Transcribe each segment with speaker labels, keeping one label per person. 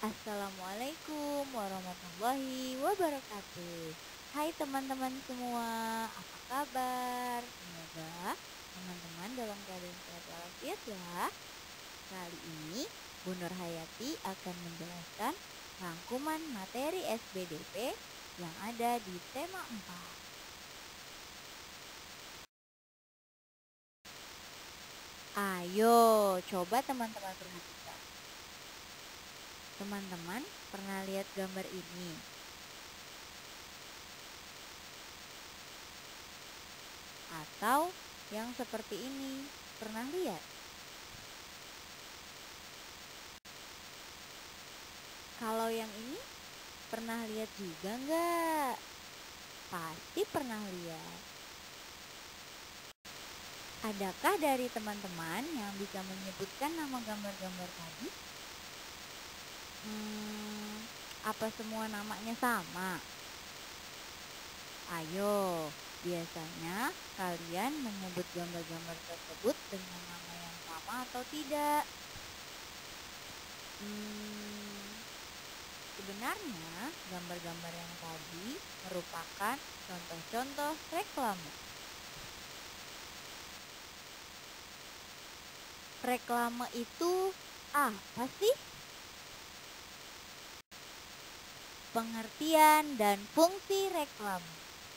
Speaker 1: Assalamualaikum warahmatullahi wabarakatuh. Hai teman-teman semua, apa kabar? Semoga teman-teman dalam keadaan sehat walafiat ya. Kali ini Bu Nur Hayati akan menjelaskan rangkuman materi SBDP yang ada di tema 4. Ayo, coba teman-teman perhatikan. Teman-teman pernah lihat gambar ini? Atau yang seperti ini, pernah lihat? Kalau yang ini pernah lihat juga nggak? Pasti pernah lihat. Adakah dari teman-teman yang bisa menyebutkan nama gambar-gambar tadi? Apa semua namanya sama? Ayo, biasanya kalian menyebut gambar-gambar tersebut dengan nama yang sama atau tidak? Sebenarnya gambar-gambar yang tadi merupakan contoh-contoh reklame. Reklame itu apa sih? Pengertian dan fungsi reklame.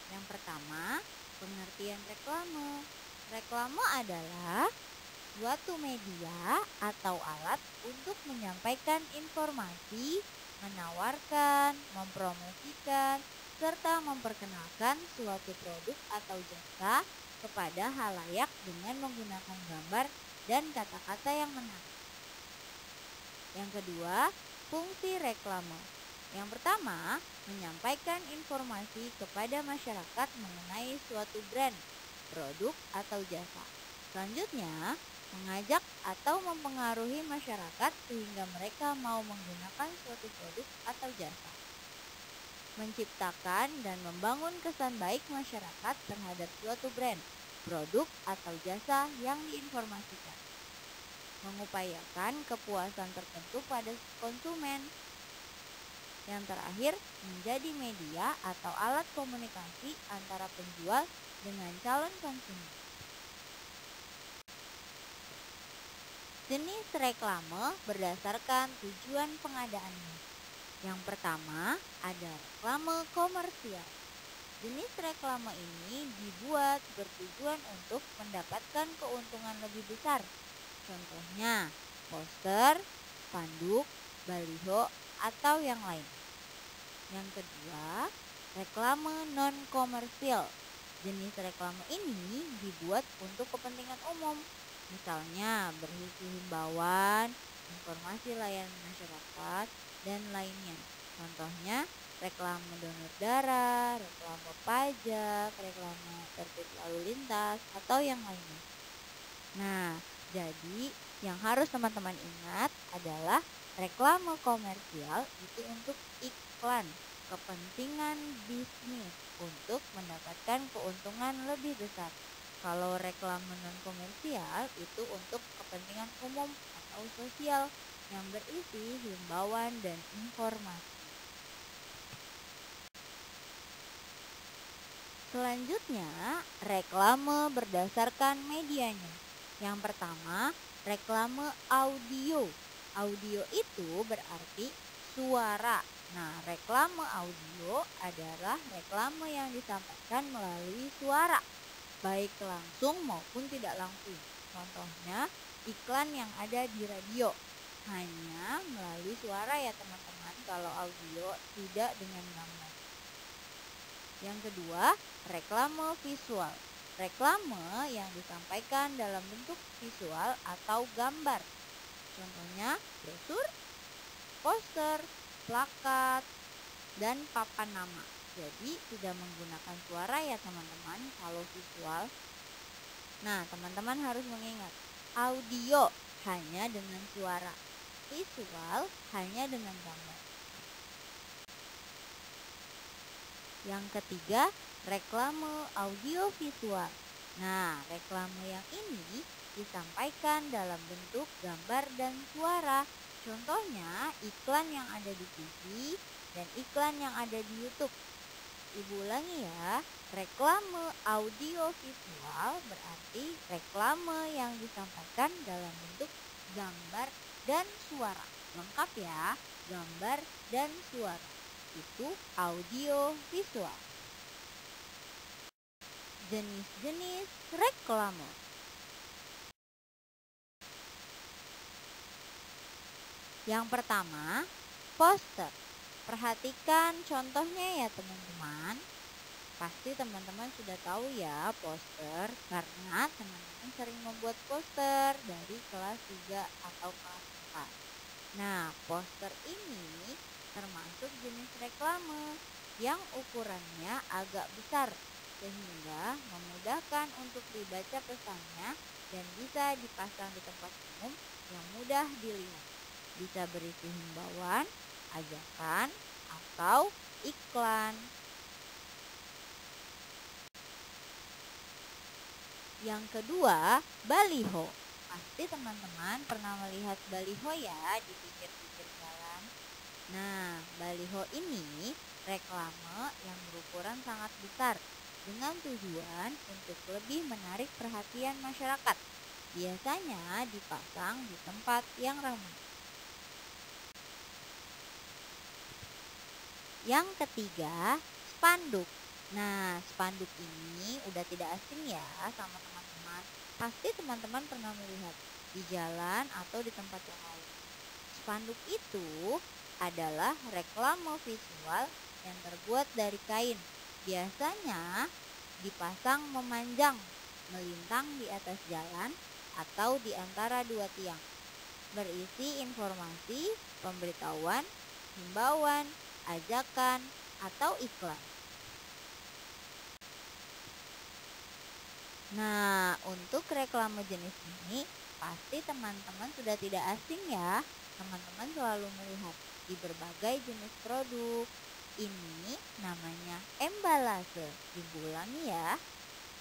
Speaker 1: Yang pertama, pengertian reklame. Reklame adalah suatu media atau alat untuk menyampaikan informasi, menawarkan, mempromosikan, serta memperkenalkan suatu produk atau jasa kepada halayak dengan menggunakan gambar dan kata-kata yang menarik. Yang kedua, fungsi reklame. Yang pertama, menyampaikan informasi kepada masyarakat mengenai suatu brand, produk, atau jasa. Selanjutnya, mengajak atau mempengaruhi masyarakat sehingga mereka mau menggunakan suatu produk atau jasa. Menciptakan dan membangun kesan baik masyarakat terhadap suatu brand, produk, atau jasa yang diinformasikan. Mengupayakan kepuasan tertentu pada konsumen. Yang terakhir, menjadi media atau alat komunikasi antara penjual dengan calon konsumen. Jenis reklame berdasarkan tujuan pengadaannya. Yang pertama, ada reklame komersial. Jenis reklame ini dibuat bertujuan untuk mendapatkan keuntungan lebih besar. Contohnya, poster, spanduk, baliho, atau yang lain. Yang kedua, reklame non-komersial. Jenis reklame ini dibuat untuk kepentingan umum. Misalnya berisi himbauan, informasi layanan masyarakat, dan lainnya. Contohnya reklame donor darah, reklame pajak, reklame tertib lalu lintas, atau yang lainnya. Nah, jadi yang harus teman-teman ingat adalah reklame komersial itu untuk iklan, kepentingan bisnis untuk mendapatkan keuntungan lebih besar. Kalau reklame non komersial itu untuk kepentingan umum atau sosial yang berisi himbauan dan informasi. Selanjutnya, reklame berdasarkan medianya. Yang pertama, reklame audio. Audio itu berarti suara. Nah, reklame audio adalah reklame yang disampaikan melalui suara, baik langsung maupun tidak langsung. Contohnya, iklan yang ada di radio hanya melalui suara ya teman-teman, kalau audio tidak dengan gambar. Yang kedua, reklame visual. Reklame yang disampaikan dalam bentuk visual atau gambar. Contohnya brosur, poster, plakat, dan papan nama. Jadi tidak menggunakan suara ya teman-teman kalau visual. Nah, teman-teman harus mengingat, audio hanya dengan suara, visual hanya dengan gambar. Yang ketiga, reklame audiovisual. Nah, reklame yang ini disampaikan dalam bentuk gambar dan suara. Contohnya iklan yang ada di TV dan iklan yang ada di YouTube. Ibu ulangi ya, reklame audio visual berarti reklame yang disampaikan dalam bentuk gambar dan suara. Lengkap ya, gambar dan suara. Itu audio visual. Jenis-jenis reklame. Yang pertama, poster. Perhatikan contohnya ya teman-teman. Pasti teman-teman sudah tahu ya poster karena teman-teman sering membuat poster dari kelas 3 atau kelas 4. Nah, poster ini termasuk jenis reklame yang ukurannya agak besar sehingga memudahkan untuk dibaca pesannya dan bisa dipasang di tempat umum yang mudah dilihat. Bisa berisi himbauan, ajakan, atau iklan. Yang kedua, baliho. Pasti teman-teman pernah melihat baliho ya di pinggir-pinggir jalan. Nah, baliho ini reklame yang berukuran sangat besar dengan tujuan untuk lebih menarik perhatian masyarakat. Biasanya dipasang di tempat yang ramai. Yang ketiga, spanduk. Nah, spanduk ini udah tidak asing ya sama teman-teman. Pasti teman-teman pernah melihat di jalan atau di tempat yang lain. Spanduk itu adalah reklame visual yang terbuat dari kain. Biasanya dipasang memanjang, melintang di atas jalan atau di antara dua tiang. Berisi informasi, pemberitahuan, himbauan, ajakan, atau iklan. Nah, untuk reklame jenis ini pasti teman-teman sudah tidak asing ya. Teman-teman selalu melihat di berbagai jenis produk. Ini namanya embalase. Ibu ulangi ya.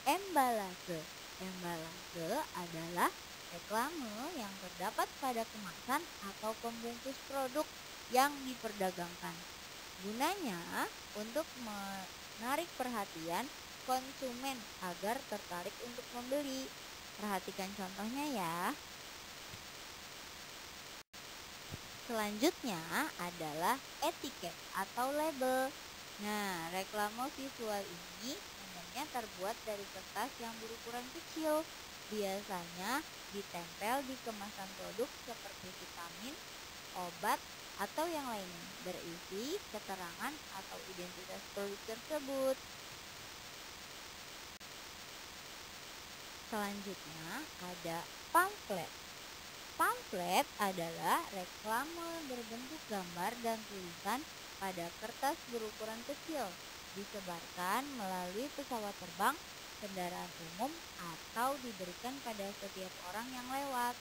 Speaker 1: Embalase. Embalase adalah reklame yang terdapat pada kemasan atau pembungkus produk yang diperdagangkan. Gunanya untuk menarik perhatian konsumen agar tertarik untuk membeli. Perhatikan contohnya ya. Selanjutnya adalah etiket atau label. Nah, reklame visual ini umumnya terbuat dari kertas yang berukuran kecil. Biasanya ditempel di kemasan produk seperti vitamin, obat, atau yang lainnya, berisi keterangan atau identitas produk tersebut. Selanjutnya ada pamflet. Pamflet adalah reklame berbentuk gambar dan tulisan pada kertas berukuran kecil, disebarkan melalui pesawat terbang, kendaraan umum, atau diberikan pada setiap orang yang lewat.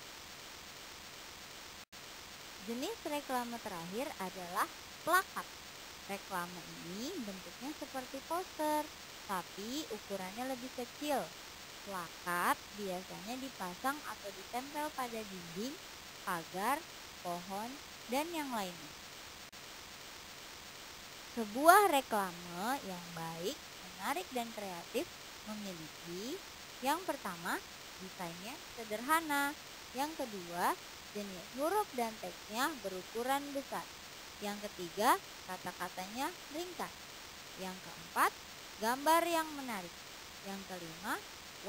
Speaker 1: Jenis reklame terakhir adalah plakat. Reklame ini bentuknya seperti poster, tapi ukurannya lebih kecil. Plakat biasanya dipasang atau ditempel pada dinding, pagar, pohon, dan yang lainnya. Sebuah reklame yang baik, menarik, dan kreatif memiliki yang pertama, desainnya sederhana. Yang kedua, jenis huruf dan teksnya berukuran besar. Yang ketiga, kata-katanya ringkas. Yang keempat, gambar yang menarik. Yang kelima,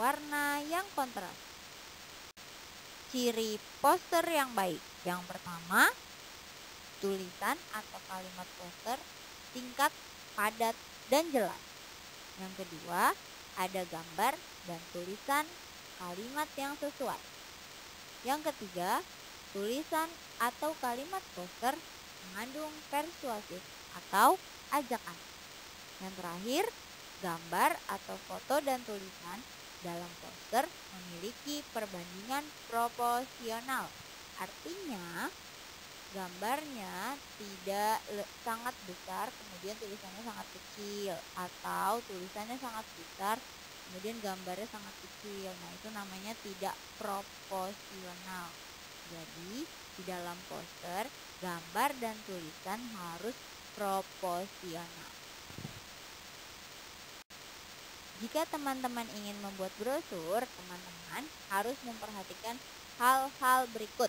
Speaker 1: warna yang kontras. Ciri poster yang baik. Yang pertama, tulisan atau kalimat poster singkat, padat, dan jelas. Yang kedua, ada gambar dan tulisan kalimat yang sesuai. Yang ketiga, tulisan atau kalimat poster mengandung persuasif atau ajakan. Yang terakhir, gambar atau foto dan tulisan dalam poster memiliki perbandingan proporsional. Artinya, gambarnya tidak sangat besar kemudian tulisannya sangat kecil, atau tulisannya sangat besar kemudian gambarnya sangat kecil. Nah, itu namanya tidak proporsional. Jadi Di dalam poster, gambar dan tulisan harus proporsional. Jika teman-teman ingin membuat brosur, teman-teman harus memperhatikan hal-hal berikut.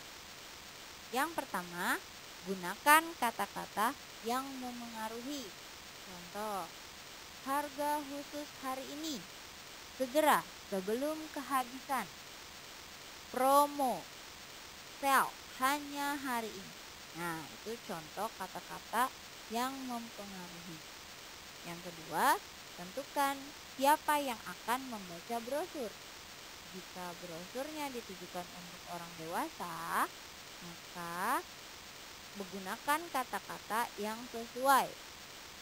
Speaker 1: Yang pertama, gunakan kata-kata yang memengaruhi. Contoh, harga khusus hari ini, segera sebelum kehabisan, promo, sale hanya hari ini. Nah, itu contoh kata-kata yang mempengaruhi. Yang kedua, tentukan siapa yang akan membaca brosur. Jika brosurnya ditujukan untuk orang dewasa, maka menggunakan kata-kata yang sesuai.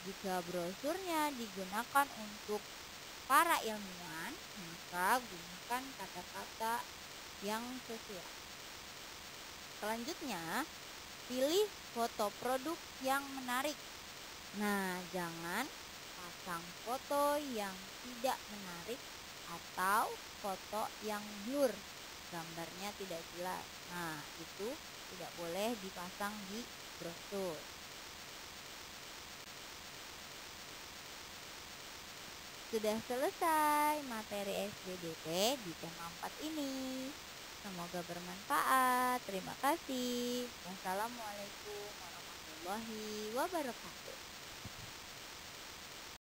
Speaker 1: Jika brosurnya digunakan untuk para ilmuwan, maka gunakan kata-kata yang sesuai. Selanjutnya, pilih foto produk yang menarik. Nah, jangan pasang foto yang tidak menarik atau foto yang blur, gambarnya tidak jelas. Nah, itu tidak boleh dipasang di brosur. Sudah selesai materi SBDP di tema 4 ini. Semoga bermanfaat. Terima kasih. Wassalamualaikum warahmatullahi wabarakatuh.